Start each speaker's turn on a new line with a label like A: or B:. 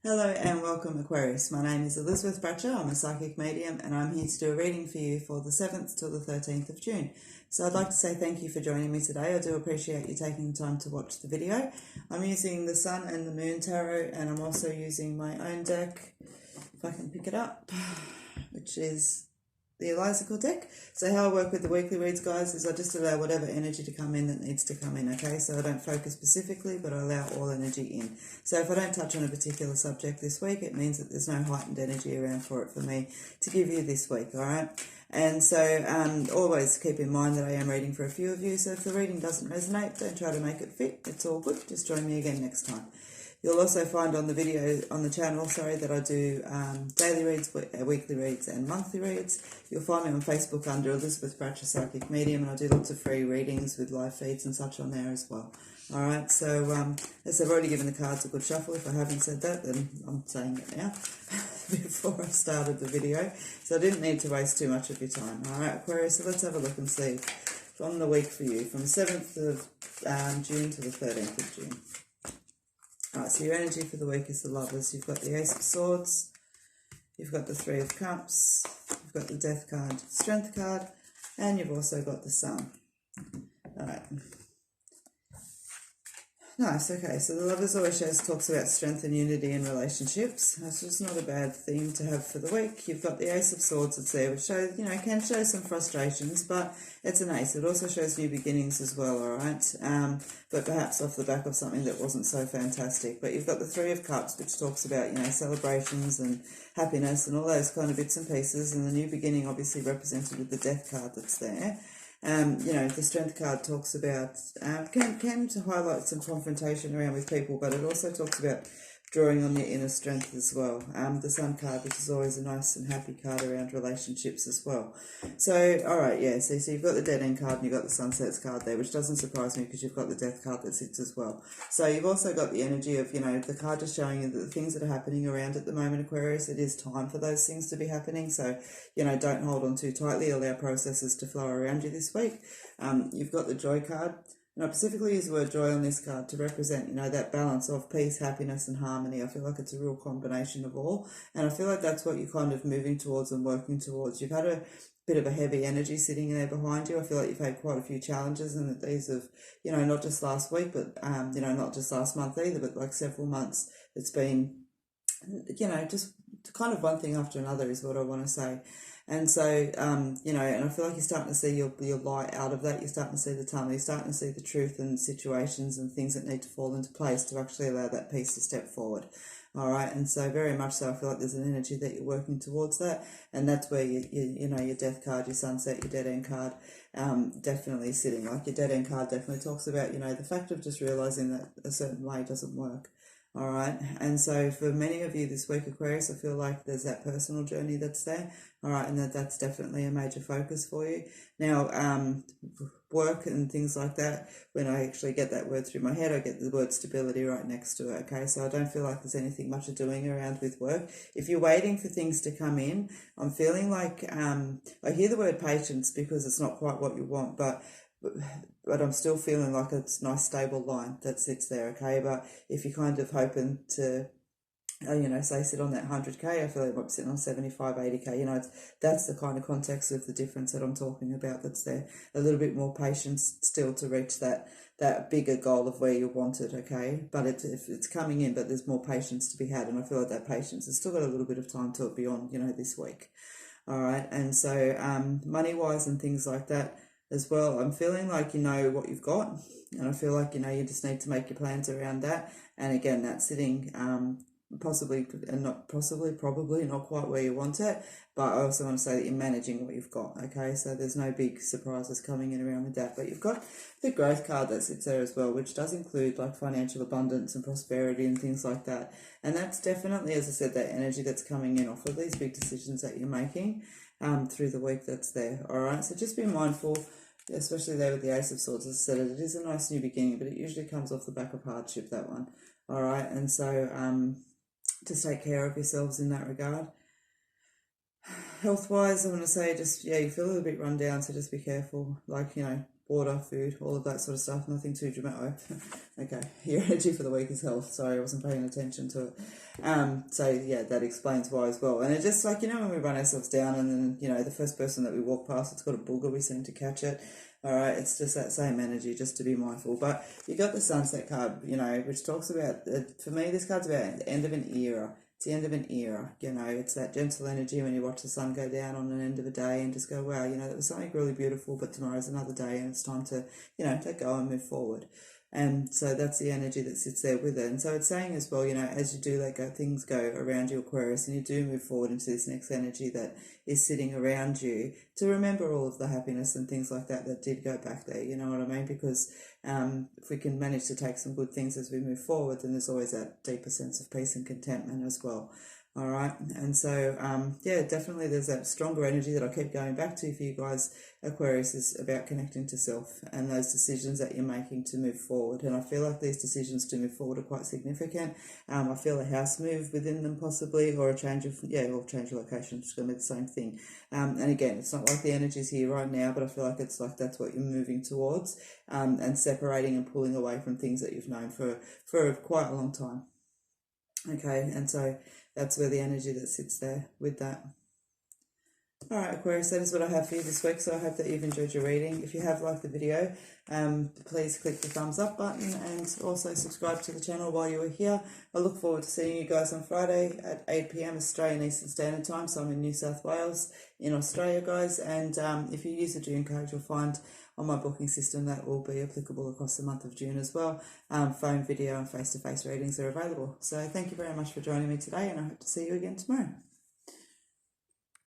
A: Hello and welcome, Aquarius. My name is Elizabeth Bratcher. I'm a psychic medium and I'm here to do a reading for you for the 7th till the 13th of June. So I'd like to say thank you for joining me today. I do appreciate you taking the time to watch the video. I'm using the Sun and the Moon Tarot, and I'm also using my own deck, if I can pick it up, which is the Elizacle deck. So how I work with the weekly reads, guys, is I just allow whatever energy to come in that needs to come in, okay? So I don't focus specifically, but I allow all energy in. So if I don't touch on a particular subject this week, it means that there's no heightened energy around for it for me to give you this week, all right? And so always keep in mind that I am reading for a few of you, so if the reading doesn't resonate, don't try to make it fit. It's all good. Just join me again next time. You'll also find on the video, on the channel, that I do daily reads, weekly reads and monthly reads. You'll find me on Facebook under Elizabeth Bratcher Psychic Medium, and I do lots of free readings with live feeds and such on there as well. Alright, so as I've already given the cards a good shuffle, if I haven't said that, then I'm saying it now, before I started the video. So I didn't need to waste too much of your time. Alright, Aquarius, so let's have a look and see from the week for you, from the 7th of June to the 13th of June. Alright, so your energy for the week is the Lovers. You've got the Ace of Swords, you've got the Three of Cups, you've got the Death card, Strength card, and you've also got the Sun. Alright. Nice, okay, so the Lovers always talks about strength and unity in relationships. That's just not a bad theme to have for the week. You've got the Ace of Swords that's there, which shows, can show some frustrations, but it's an ace. It also shows new beginnings as well, all right? But perhaps off the back of something that wasn't so fantastic. But you've got the Three of Cups, which talks about, celebrations and happiness and all those kind of bits and pieces, and the new beginning obviously represented with the Death card that's there. The Strength card talks about, can highlight some confrontation around with people, but it also talks about drawing on your inner strength as well. The Sun card, which is always a nice and happy card around relationships as well. So, alright, yeah, so you've got the Dead End card and you've got the Sunsets card there, which doesn't surprise me because you've got the Death card that sits as well. So you've also got the energy of, the card just showing you that the things that are happening around at the moment, Aquarius, it is time for those things to be happening. So, don't hold on too tightly, allow processes to flow around you this week. You've got the Joy card. And I specifically use the word joy on this card to represent, that balance of peace, happiness and harmony. I feel like it's a real combination of all. And I feel like that's what you're kind of moving towards and working towards. You've had a bit of a heavy energy sitting there behind you. I feel like you've had quite a few challenges, and that these have, not just last week, but, not just last month either, but like several months. It's been, just kind of one thing after another is what I want to say. And so, and I feel like you're starting to see your light out of that. You're starting to see the tunnel. You're starting to see the truth and situations and things that need to fall into place to actually allow that piece to step forward. All right, and so very much so, I feel like there's an energy that you're working towards that, and that's where your Death card, your Sunset, your Dead End card, definitely sitting. Like your Dead End card definitely talks about, the fact of just realizing that a certain way doesn't work. All right, and so for many of you this week, Aquarius, I feel like there's that personal journey that's there. All right, and that's definitely a major focus for you. Now, work and things like that, when I actually get that word through my head, I get the word stability right next to it, okay? So I don't feel like there's anything much of doing around with work. If you're waiting for things to come in, I'm feeling like, I hear the word patience because it's not quite what you want, but I'm still feeling like it's a nice stable line that sits there, okay? But if you're kind of hoping to, say sit on that 100k, I feel like I'm sitting on 75, 80k, that's the kind of context of the difference that I'm talking about that's there. A little bit more patience still to reach that bigger goal of where you want it, okay? But it's coming in, but there's more patience to be had, and I feel like that patience has still got a little bit of time till beyond, this week. All right, and so money-wise and things like that, as well, I'm feeling like you know what you've got, and I feel like you just need to make your plans around that. And again, that's sitting probably not quite where you want it, but I also want to say that you're managing what you've got, okay? So there's no big surprises coming in around with that, but you've got the Growth card that sits there as well, which does include like financial abundance and prosperity and things like that. And that's definitely, as I said, that energy that's coming in off of these big decisions that you're making through the week that's there. All right, so just be mindful, especially there with the Ace of Swords. As I said, it is a nice new beginning, but it usually comes off the back of hardship, that one. All right, and so just take care of yourselves in that regard. Health-wise, I want to say you feel a little bit run down, so just be careful. Like, water, food, all of that sort of stuff. Nothing too dramatic. Okay, your energy for the week is health. Sorry, I wasn't paying attention to it. So yeah, that explains why as well. And it's just like, when we run ourselves down and then, the first person that we walk past, it's got a booger, we seem to catch it. All right, it's just that same energy, just to be mindful. But you got the Sunset card, which talks about, for me, this card's about the end of an era. It's the end of an era, it's that gentle energy when you watch the sun go down on an end of a day and just go, wow, that was something really beautiful, but tomorrow's another day and it's time to, let go and move forward. And so that's the energy that sits there with it. And so it's saying as well, as you do let go, things go around you, Aquarius, and you do move forward into this next energy that is sitting around you, to remember all of the happiness and things like that did go back there, you know what I mean? Because if we can manage to take some good things as we move forward, then there's always that deeper sense of peace and contentment as well. All right. And so, definitely there's that stronger energy that I keep going back to for you guys. Aquarius is about connecting to self and those decisions that you're making to move forward. And I feel like these decisions to move forward are quite significant. I feel a house move within them possibly, or a change of, or change of location. It's going to be the same thing. And again, it's not like the energy's here right now, but I feel like it's like that's what you're moving towards, and separating and pulling away from things that you've known for quite a long time. Okay, and so that's where the energy that sits there with that. All right, Aquarius, that is what I have for you this week, so I hope that you've enjoyed your reading. If you have liked the video, please click the thumbs up button and also subscribe to the channel while you are here. I look forward to seeing you guys on Friday at 8 p.m. Australian Eastern Standard Time, so I'm in New South Wales in Australia, guys, and if you use the June code, you'll find on my booking system that will be applicable across the month of June as well. Phone, video and face-to-face readings are available. So thank you very much for joining me today, and I hope to see you again tomorrow.